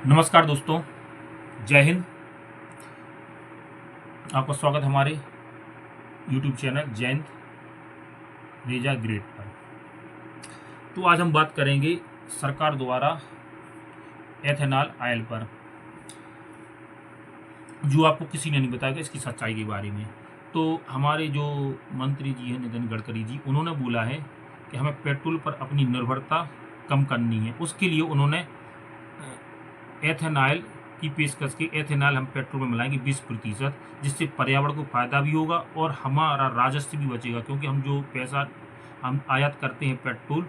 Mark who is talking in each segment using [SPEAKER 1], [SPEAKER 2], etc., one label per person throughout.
[SPEAKER 1] नमस्कार दोस्तों, जय हिंद। आपका स्वागत है हमारे YouTube चैनल जयंत रेजा ग्रेड पर। तो आज हम बात करेंगे सरकार द्वारा एथेनॉल ऑयल पर, जो आपको किसी ने नहीं बताया इसकी सच्चाई के बारे में। तो हमारे जो मंत्री जी हैं नितिन गडकरी जी, उन्होंने बोला है कि हमें पेट्रोल पर अपनी निर्भरता कम करनी है। उसके लिए उन्होंने एथेनॉल की पेशकश की। एथेनॉल हम पेट्रोल में मिलाएंगे 20%, जिससे पर्यावरण को फायदा भी होगा और हमारा राजस्व भी बचेगा, क्योंकि हम जो पैसा हम आयात करते हैं पेट्रोल,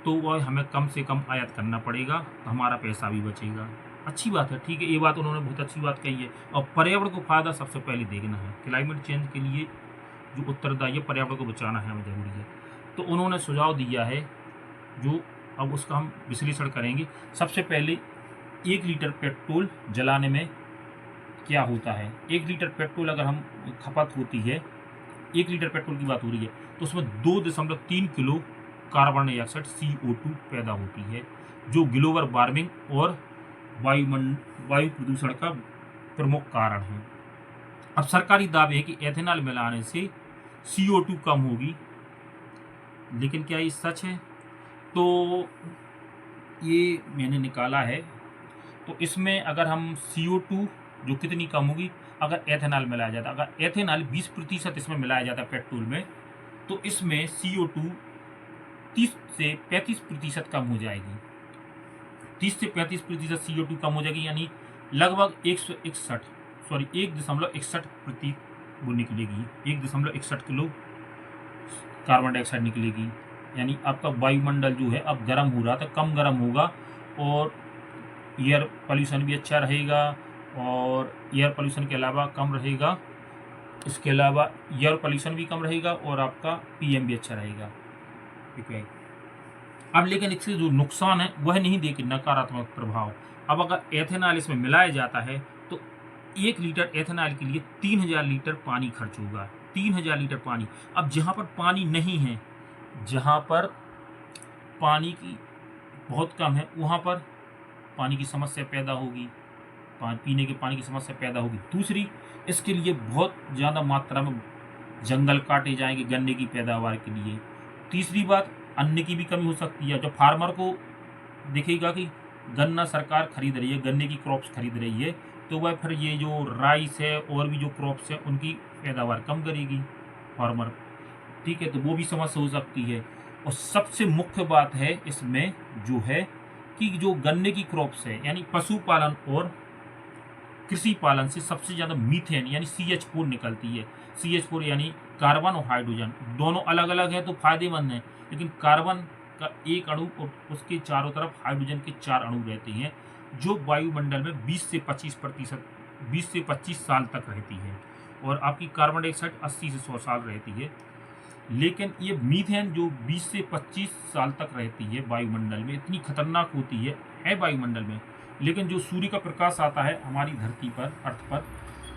[SPEAKER 1] तो वह हमें कम से कम आयात करना पड़ेगा, तो हमारा पैसा भी बचेगा। अच्छी बात है, ठीक है, ये बात उन्होंने बहुत अच्छी बात कही है। और पर्यावरण को फायदा सबसे पहले देखना है। क्लाइमेट चेंज के लिए जो उत्तरदायी है, पर्यावरण को बचाना है हमें ज़रूरी है। तो उन्होंने सुझाव दिया है, जो अब उसका हम विश्लेषण करेंगे। सबसे पहले 1 लीटर पेट्रोल जलाने में क्या होता है। 1 लीटर पेट्रोल अगर हम खपत होती है, 1 लीटर पेट्रोल की बात हो रही है, तो उसमें 2.3 किलो कार्बन डाइऑक्साइड CO2 पैदा होती है, जो ग्लोबल वार्मिंग और वायु प्रदूषण का प्रमुख कारण है। अब सरकारी दावे है कि एथेनॉल मिलाने से CO2 कम होगी, लेकिन क्या ये सच है? तो ये मैंने निकाला है। तो इसमें अगर हम CO2 जो कितनी कम होगी अगर एथेनॉल मिलाया जाता, अगर एथेनॉल 20% इसमें मिलाया जाता पेट्रोल में, तो इसमें CO2 30 से 35% कम हो जाएगी। 30 से 35% CO2 कम हो जाएगी, यानी लगभग 1.61 प्रति वो निकलेगी, 1.61 किलो कार्बन डाइऑक्साइड निकलेगी। यानी आपका वायुमंडल जो है अब गर्म हो रहा था, कम गर्म होगा और एयर पोल्यूशन भी अच्छा रहेगा, और एयर पोल्यूशन के अलावा कम रहेगा। इसके अलावा एयर पोल्यूशन भी कम रहेगा और आपका PM भी अच्छा रहेगा, ठीक है। अब लेकिन इससे जो नुकसान है वह नहीं देखिए, नकारात्मक प्रभाव। अब अगर एथेनॉल इसमें मिलाया जाता है तो 1 लीटर एथेनॉल के लिए 3000 लीटर पानी खर्च होगा। 3000 लीटर पानी। अब जहाँ पर पानी नहीं है, जहाँ पर पानी की बहुत कम है, वहाँ पर पानी की समस्या पैदा होगी, पीने के पानी की समस्या पैदा होगी। दूसरी, इसके लिए बहुत ज़्यादा मात्रा में जंगल काटे जाएंगे गन्ने की पैदावार के लिए। तीसरी बात, अन्न की भी कमी हो सकती है। जब फार्मर को दिखेगा कि गन्ना सरकार खरीद रही है, गन्ने की क्रॉप्स खरीद रही है, तो वह फिर ये जो राइस है और भी जो क्रॉप्स है उनकी पैदावार कम करेगी फार्मर, ठीक है। तो वो भी समस्या हो सकती है। और सबसे मुख्य बात है इसमें जो है कि जो गन्ने की क्रॉप्स है, यानी पशुपालन और कृषि पालन से सबसे ज़्यादा मीथेन यानी CH4 निकलती है। CH4 यानी कार्बन और हाइड्रोजन दोनों अलग अलग हैं तो फायदेमंद हैं, लेकिन कार्बन का एक अणु और उसके चारों तरफ हाइड्रोजन के 4 अणु रहते हैं, जो वायुमंडल में 20 से 25 साल तक रहती है, और आपकी कार्बन डाइऑक्साइड 80 से 100 साल रहती है। लेकिन ये मीथेन जो 20 से 25 साल तक रहती है वायुमंडल में, इतनी खतरनाक होती है वायुमंडल में, लेकिन जो सूर्य का प्रकाश आता है हमारी धरती पर, अर्थ पर,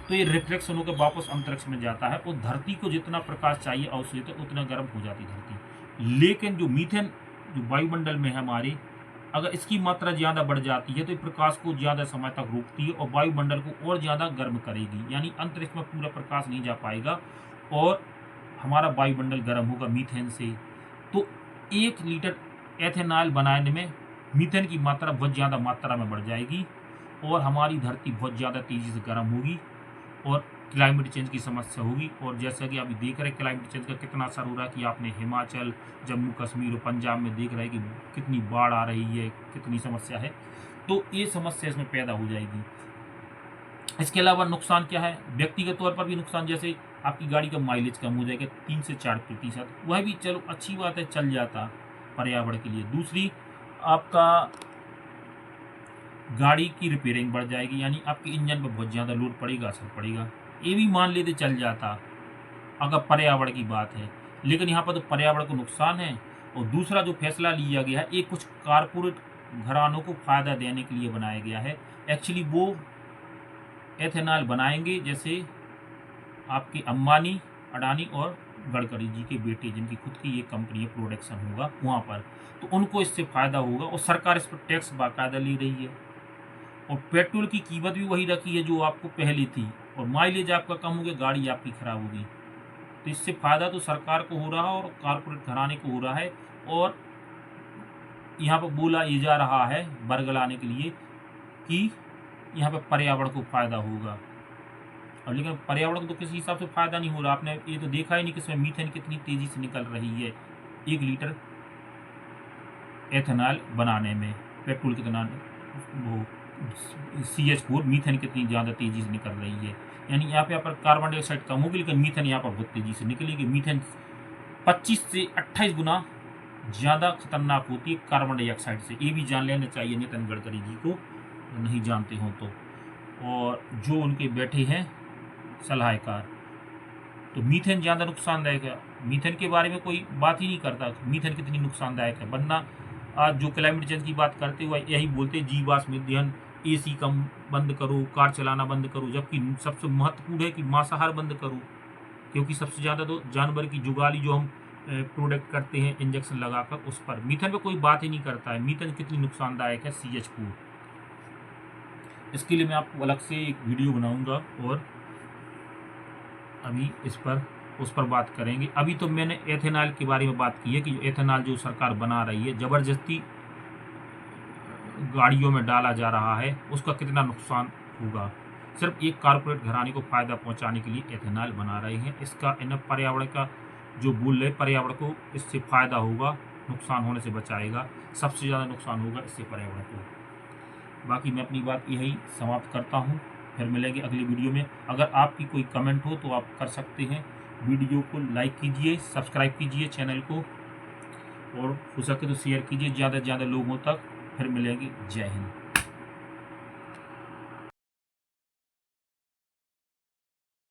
[SPEAKER 1] तो ये रिफ्लेक्शन होकर वापस अंतरिक्ष में जाता है, और धरती को जितना प्रकाश चाहिए अवशोषित, उतना गर्म हो जाती धरती। लेकिन जो मीथेन जो वायुमंडल में है हमारी, अगर इसकी मात्रा ज़्यादा बढ़ जाती है तो ये प्रकाश को ज़्यादा समय तक रोकती है और वायुमंडल को और ज़्यादा गर्म करेगी, यानी अंतरिक्ष में पूरा प्रकाश नहीं जा पाएगा और हमारा वायुमंडल गर्म होगा मीथेन से। तो 1 लीटर एथेनॉल बनाने में मीथेन की मात्रा बहुत ज़्यादा मात्रा में बढ़ जाएगी और हमारी धरती बहुत ज़्यादा तेज़ी से गर्म होगी और क्लाइमेट चेंज की समस्या होगी। और जैसा कि अभी देख रहे हैं क्लाइमेट चेंज का कितना असर हो रहा है, कि आपने हिमाचल, जम्मू कश्मीर और पंजाब में देख रहे हैं कि कितनी बाढ़ आ रही है, कितनी समस्या है। तो ये समस्या इसमें पैदा हो जाएगी। इसके अलावा नुकसान क्या है, व्यक्तिगत तौर पर भी नुकसान, जैसे आपकी गाड़ी का माइलेज कम हो जाएगा 3 से 4%, वह भी चलो अच्छी बात है, चल जाता पर्यावरण के लिए। दूसरी, आपका गाड़ी की रिपेयरिंग बढ़ जाएगी, यानी आपके इंजन पर बहुत ज़्यादा लोड पड़ेगा, असर पड़ेगा। ये भी मान लेते चल जाता अगर पर्यावरण की बात है, लेकिन यहाँ पर तो पर्यावरण को नुकसान है। और दूसरा जो फैसला लिया गया है, ये कुछ कारपोरेट घरानों को फ़ायदा देने के लिए बनाया गया है। एक्चुअली वो एथेनॉल बनाएंगे, जैसे आपके अंबानी, अडानी और गडकरी जी के बेटे, जिनकी खुद की एक कंपनी है, प्रोडक्शन होगा वहाँ पर, तो उनको इससे फ़ायदा होगा और सरकार इस पर टैक्स बाकायदा ले रही है। और पेट्रोल की कीमत भी वही रखी है जो आपको पहले थी, और माइलेज आपका कम हो गया, गाड़ी आपकी खराब होगी। तो इससे फ़ायदा तो सरकार को हो रहा है और कारपोरेट घराने को हो रहा है। और यहाँ पर बोला ये जा रहा है बरगलाने के लिए कि यहाँ पे पर्यावरण को फ़ायदा होगा, और लेकिन पर्यावरण को तो किसी हिसाब से फ़ायदा नहीं हो रहा। आपने ये तो देखा ही नहीं कि इसमें मीथेन कितनी तेज़ी से निकल रही है 1 लीटर एथेनॉल बनाने में। पेट्रोल कितना, वो CH4 मीथेन कितनी ज़्यादा तेज़ी से निकल रही है। यानी यहाँ पे पर कार्बन डाइऑक्साइड कम होगी, लेकिन मीथेन यहाँ पर बहुत तेज़ी से निकलेगी। मीथेन 25 से 28 गुना ज़्यादा खतरनाक होती है कार्बन डाइऑक्साइड से। ये भी जान लेना चाहिए नितिन गडकरी जी को, नहीं जानते हो तो, और जो उनके बैठे हैं सलाहकार। तो मीथेन ज़्यादा नुकसानदायक है, मीथेन के बारे में कोई बात ही नहीं करता, मीथेन कितनी नुकसानदायक है। वरना आज जो क्लाइमेट चेंज की बात करते हुए यही बोलते जीवाश्म ईंधन, AC कम बंद करो, कार चलाना बंद करो, जबकि सबसे महत्वपूर्ण है कि मांसाहार बंद करो, क्योंकि सबसे ज़्यादा तो जानवर की जुगाली जो हम प्रोडक्ट करते हैं इंजेक्शन लगाकर, उस पर मीथेन पे कोई बात ही नहीं करता है। मीथेन कितनी नुकसानदायक है CH4। इसके लिए मैं आपको अलग से एक वीडियो बनाऊंगा, और अभी उस पर बात करेंगे। अभी तो मैंने एथेनॉल के बारे में बात की है कि एथेनॉल जो सरकार बना रही है, ज़बरदस्ती गाड़ियों में डाला जा रहा है, उसका कितना नुकसान होगा। सिर्फ एक कारपोरेट घराने को फ़ायदा पहुंचाने के लिए एथेनॉल बना रहे हैं। इसका इन्हें पर्यावरण का जो बोल रहे, पर्यावरण को इससे फ़ायदा होगा, नुकसान होने से बचाएगा। सबसे ज़्यादा नुकसान होगा इससे पर्यावरण को। बाकी मैं अपनी बात यही समाप्त करता हूँ, फिर मिलेंगे अगली वीडियो में। अगर आपकी कोई कमेंट हो तो आप कर सकते हैं। वीडियो को लाइक कीजिए, सब्सक्राइब कीजिए चैनल को, और हो सके तो शेयर कीजिए ज़्यादा से ज़्यादा लोगों तक। फिर मिलेंगे। जय हिंद।